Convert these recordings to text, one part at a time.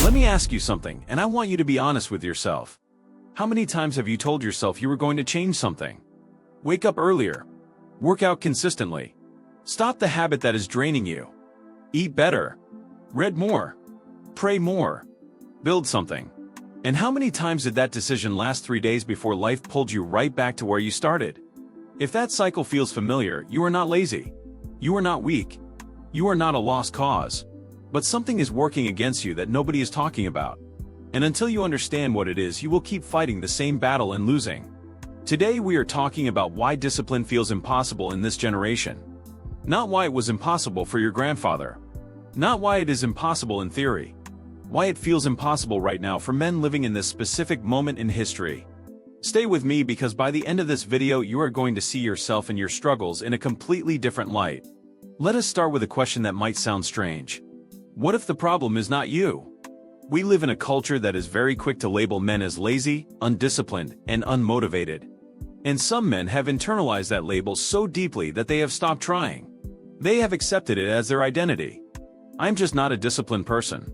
Let me ask you something, and I want you to be honest with yourself. How many times have you told yourself you were going to change something? Wake up earlier. Work out consistently. Stop the habit that is draining you. Eat better. Read more. Pray more. Build something. And how many times did that decision last 3 days before life pulled you right back to where you started? If that cycle feels familiar, you are not lazy. You are not weak. You are not a lost cause. But something is working against you that nobody is talking about. And until you understand what it is, you will keep fighting the same battle and losing. Today we are talking about why discipline feels impossible in this generation. Not why it was impossible for your grandfather. Not why it is impossible in theory. Why it feels impossible right now for men living in this specific moment in history. Stay with me because by the end of this video you are going to see yourself and your struggles in a completely different light. Let us start with a question that might sound strange. What if the problem is not you? We live in a culture that is very quick to label men as lazy, undisciplined, and unmotivated. And some men have internalized that label so deeply that they have stopped trying. They have accepted it as their identity. I'm just not a disciplined person.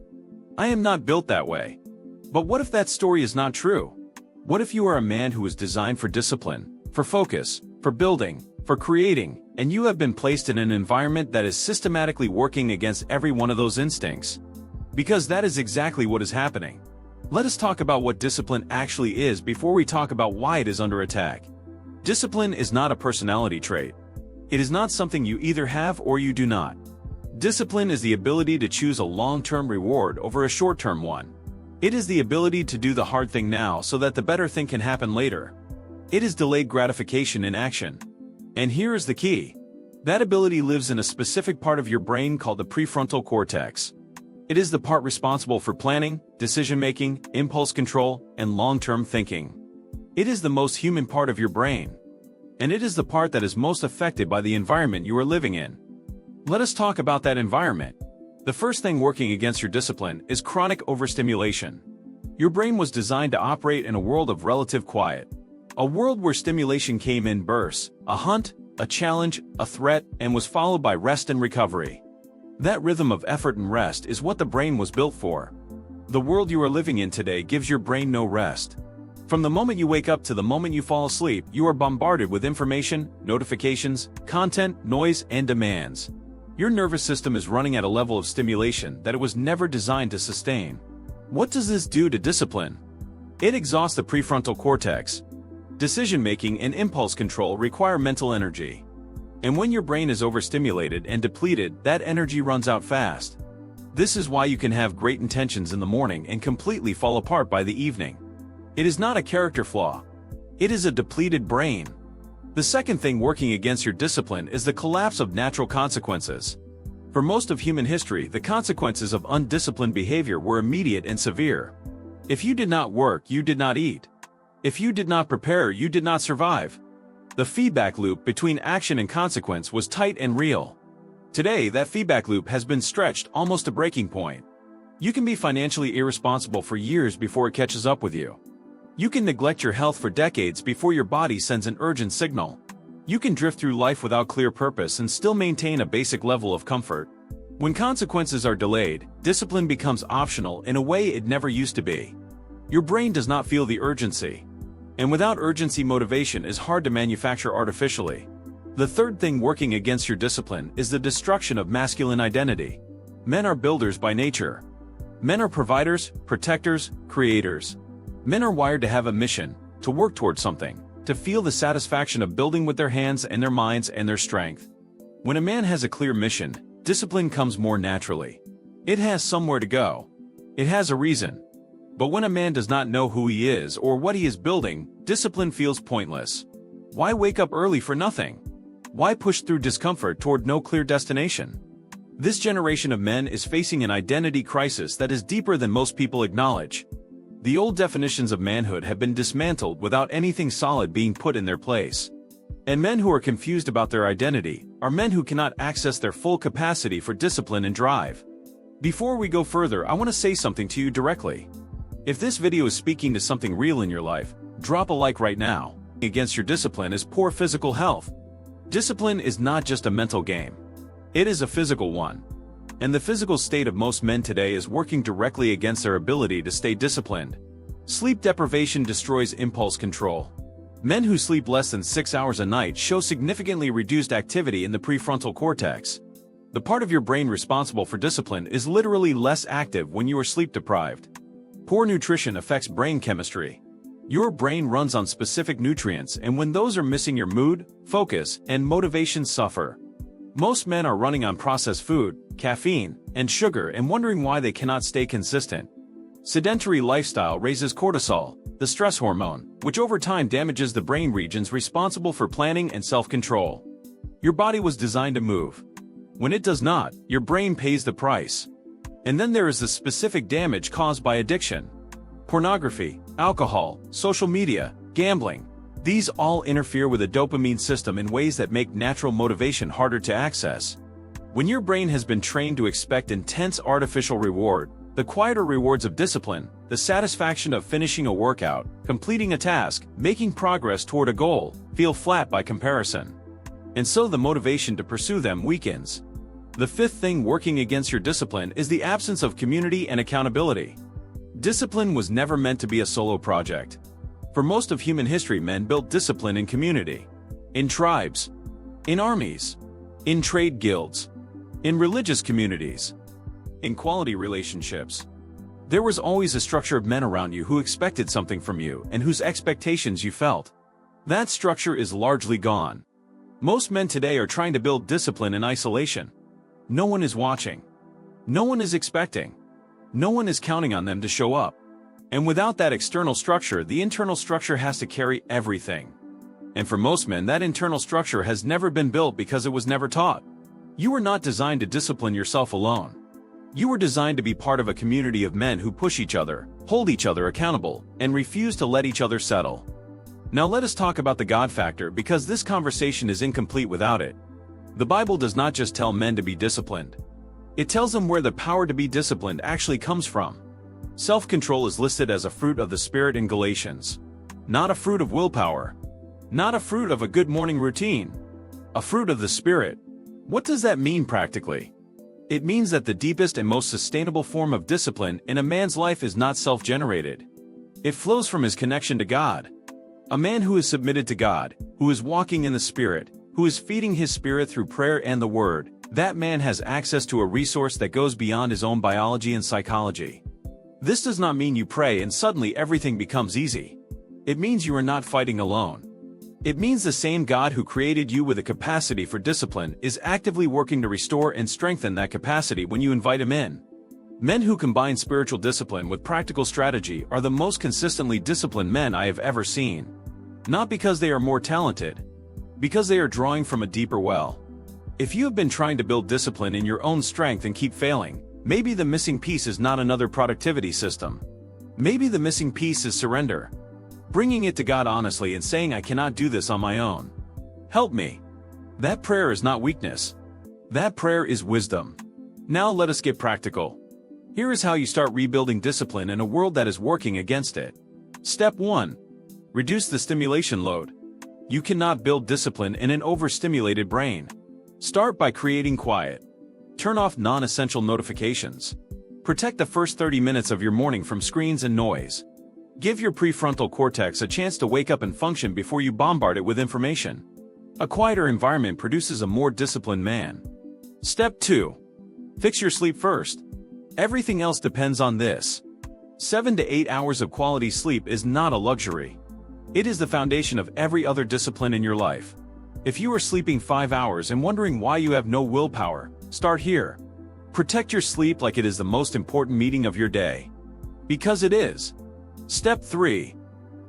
I am not built that way. But what if that story is not true? What if you are a man who is designed for discipline, for focus, for building, for creating, and you have been placed in an environment that is systematically working against every one of those instincts? Because that is exactly what is happening. Let us talk about what discipline actually is before we talk about why it is under attack. Discipline is not a personality trait. It is not something you either have or you do not. Discipline is the ability to choose a long-term reward over a short-term one. It is the ability to do the hard thing now so that the better thing can happen later. It is delayed gratification in action. And here is the key. That ability lives in a specific part of your brain called the prefrontal cortex. It is the part responsible for planning, decision-making, impulse control, and long-term thinking. It is the most human part of your brain. And it is the part that is most affected by the environment you are living in. Let us talk about that environment. The first thing working against your discipline is chronic overstimulation. Your brain was designed to operate in a world of relative quiet. A world where stimulation came in bursts, a hunt, a challenge, a threat, and was followed by rest and recovery. That rhythm of effort and rest is what the brain was built for. The world you are living in today gives your brain no rest. From the moment you wake up to the moment you fall asleep, you are bombarded with information, notifications, content, noise, and demands. Your nervous system is running at a level of stimulation that it was never designed to sustain. What does this do to discipline? It exhausts the prefrontal cortex. Decision-making and impulse control require mental energy. And when your brain is overstimulated and depleted, that energy runs out fast. This is why you can have great intentions in the morning and completely fall apart by the evening. It is not a character flaw. It is a depleted brain. The second thing working against your discipline is the collapse of natural consequences. For most of human history, the consequences of undisciplined behavior were immediate and severe. If you did not work, you did not eat. If you did not prepare, you did not survive. The feedback loop between action and consequence was tight and real. Today, that feedback loop has been stretched almost to breaking point. You can be financially irresponsible for years before it catches up with you. You can neglect your health for decades before your body sends an urgent signal. You can drift through life without clear purpose and still maintain a basic level of comfort. When consequences are delayed, discipline becomes optional in a way it never used to be. Your brain does not feel the urgency. And without urgency, motivation is hard to manufacture artificially. The third thing working against your discipline is the destruction of masculine identity. Men are builders by nature. Men are providers, protectors, creators. Men are wired to have a mission, to work towards something, to feel the satisfaction of building with their hands and their minds and their strength. When a man has a clear mission, discipline comes more naturally. It has somewhere to go. It has a reason. But when a man does not know who he is or what he is building, discipline feels pointless. Why wake up early for nothing? Why push through discomfort toward no clear destination? This generation of men is facing an identity crisis that is deeper than most people acknowledge. The old definitions of manhood have been dismantled without anything solid being put in their place. And men who are confused about their identity are men who cannot access their full capacity for discipline and drive. Before we go further, I want to say something to you directly. If this video is speaking to something real in your life, drop a like right now. Against your discipline is poor physical health. Discipline is not just a mental game. It is a physical one. And the physical state of most men today is working directly against their ability to stay disciplined. Sleep deprivation destroys impulse control. Men who sleep less than 6 hours a night show significantly reduced activity in the prefrontal cortex. The part of your brain responsible for discipline is literally less active when you are sleep deprived. Poor nutrition affects brain chemistry. Your brain runs on specific nutrients, and when those are missing, your mood, focus, and motivation suffer. Most men are running on processed food, caffeine, and sugar and wondering why they cannot stay consistent. Sedentary lifestyle raises cortisol, the stress hormone, which over time damages the brain regions responsible for planning and self-control. Your body was designed to move. When it does not, your brain pays the price. And then there is the specific damage caused by addiction. Pornography, alcohol, social media, gambling. These all interfere with the dopamine system in ways that make natural motivation harder to access. When your brain has been trained to expect intense artificial reward, the quieter rewards of discipline, the satisfaction of finishing a workout, completing a task, making progress toward a goal, feel flat by comparison. And so the motivation to pursue them weakens. The fifth thing working against your discipline is the absence of community and accountability. Discipline was never meant to be a solo project. For most of human history, men built discipline in community, in tribes, in armies, in trade guilds, in religious communities, in quality relationships. There was always a structure of men around you who expected something from you and whose expectations you felt. That structure is largely gone. Most men today are trying to build discipline in isolation. No one is watching. No one is expecting. No one is counting on them to show up. And without that external structure, the internal structure has to carry everything. And for most men, that internal structure has never been built because it was never taught. You were not designed to discipline yourself alone. You were designed to be part of a community of men who push each other, hold each other accountable, and refuse to let each other settle. Now let us talk about the God factor, because this conversation is incomplete without it. The Bible does not just tell men to be disciplined. It tells them where the power to be disciplined actually comes from. Self-control is listed as a fruit of the Spirit in Galatians. Not a fruit of willpower. Not a fruit of a good morning routine. A fruit of the Spirit. What does that mean practically? It means that the deepest and most sustainable form of discipline in a man's life is not self-generated. It flows from his connection to God. A man who is submitted to God, who is walking in the Spirit, who is feeding his spirit through prayer and the Word, that man has access to a resource that goes beyond his own biology and psychology. This does not mean you pray and suddenly everything becomes easy. It means you are not fighting alone. It means the same God who created you with a capacity for discipline is actively working to restore and strengthen that capacity when you invite Him in. Men who combine spiritual discipline with practical strategy are the most consistently disciplined men I have ever seen. Not because they are more talented, because they are drawing from a deeper well. If you have been trying to build discipline in your own strength and keep failing, maybe the missing piece is not another productivity system. Maybe the missing piece is surrender. Bringing it to God honestly and saying, I cannot do this on my own. Help me. That prayer is not weakness. That prayer is wisdom. Now let us get practical. Here is how you start rebuilding discipline in a world that is working against it. Step 1. Reduce the stimulation load. You cannot build discipline in an overstimulated brain. Start by creating quiet. Turn off non-essential notifications. Protect the first 30 minutes of your morning from screens and noise. Give your prefrontal cortex a chance to wake up and function before you bombard it with information. A quieter environment produces a more disciplined man. Step 2. Fix your sleep first. Everything else depends on this. 7 to 8 hours of quality sleep is not a luxury. It is the foundation of every other discipline in your life. If you are sleeping 5 hours and wondering why you have no willpower, start here. Protect your sleep like it is the most important meeting of your day. Because it is. Step 3.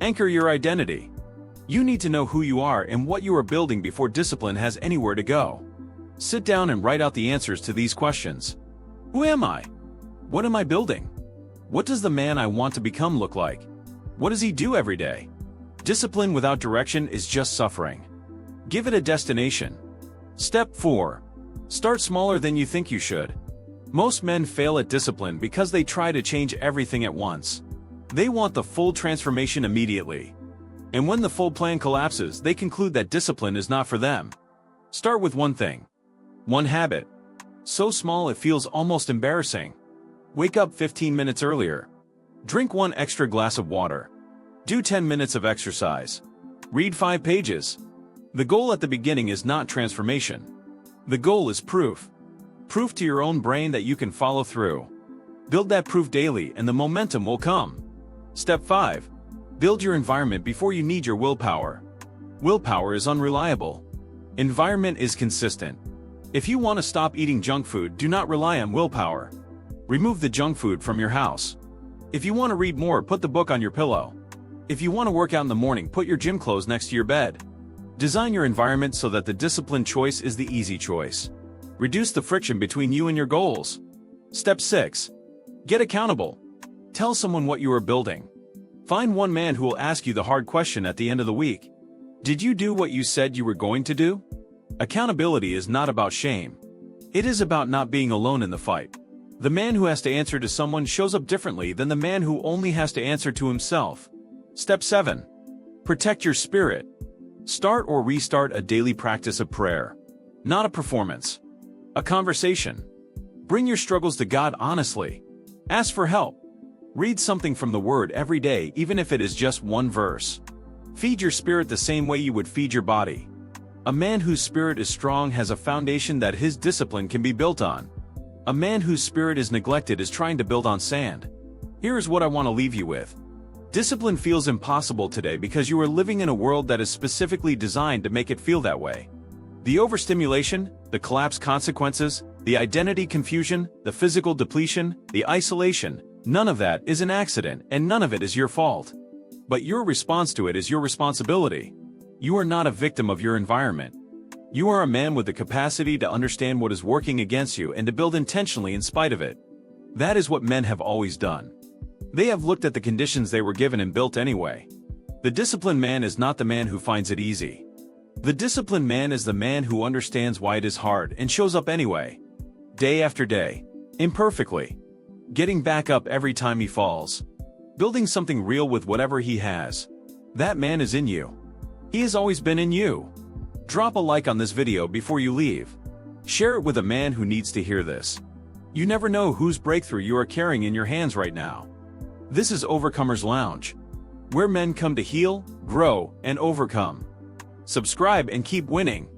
Anchor your identity. You need to know who you are and what you are building before discipline has anywhere to go. Sit down and write out the answers to these questions. Who am I? What am I building? What does the man I want to become look like? What does he do every day? Discipline without direction is just suffering. Give it a destination. Step 4. Start smaller than you think you should. Most men fail at discipline because they try to change everything at once. They want the full transformation immediately. And when the full plan collapses, they conclude that discipline is not for them. Start with one thing. One habit. So small it feels almost embarrassing. Wake up 15 minutes earlier. Drink 1 extra glass of water. Do 10 minutes of exercise. Read 5 pages. The goal at the beginning is not transformation. The goal is proof. Proof to your own brain that you can follow through. Build that proof daily and the momentum will come. Step 5. Build your environment before you need your willpower. Willpower is unreliable. Environment is consistent. If you want to stop eating junk food, do not rely on willpower. Remove the junk food from your house. If you want to read more, put the book on your pillow. If you want to work out in the morning, put your gym clothes next to your bed. Design your environment so that the disciplined choice is the easy choice. Reduce the friction between you and your goals. Step 6. Get accountable. Tell someone what you are building. Find one man who will ask you the hard question at the end of the week. Did you do what you said you were going to do? Accountability is not about shame. It is about not being alone in the fight. The man who has to answer to someone shows up differently than the man who only has to answer to himself. Step 7. Protect your spirit. Start or restart a daily practice of prayer. Not a performance. A conversation. Bring your struggles to God honestly. Ask for help. Read something from the Word every day, even if it is just 1 verse. Feed your spirit the same way you would feed your body. A man whose spirit is strong has a foundation that his discipline can be built on. A man whose spirit is neglected is trying to build on sand. Here is what I want to leave you with. Discipline feels impossible today because you are living in a world that is specifically designed to make it feel that way. The overstimulation, the collapse consequences, the identity confusion, the physical depletion, the isolation, none of that is an accident and none of it is your fault. But your response to it is your responsibility. You are not a victim of your environment. You are a man with the capacity to understand what is working against you and to build intentionally in spite of it. That is what men have always done. They have looked at the conditions they were given and built anyway. The disciplined man is not the man who finds it easy. The disciplined man is the man who understands why it is hard and shows up anyway. Day after day. Imperfectly. Getting back up every time he falls. Building something real with whatever he has. That man is in you. He has always been in you. Drop a like on this video before you leave. Share it with a man who needs to hear this. You never know whose breakthrough you are carrying in your hands right now. This is Overcomers Lounge, where men come to heal, grow, and overcome. Subscribe and keep winning.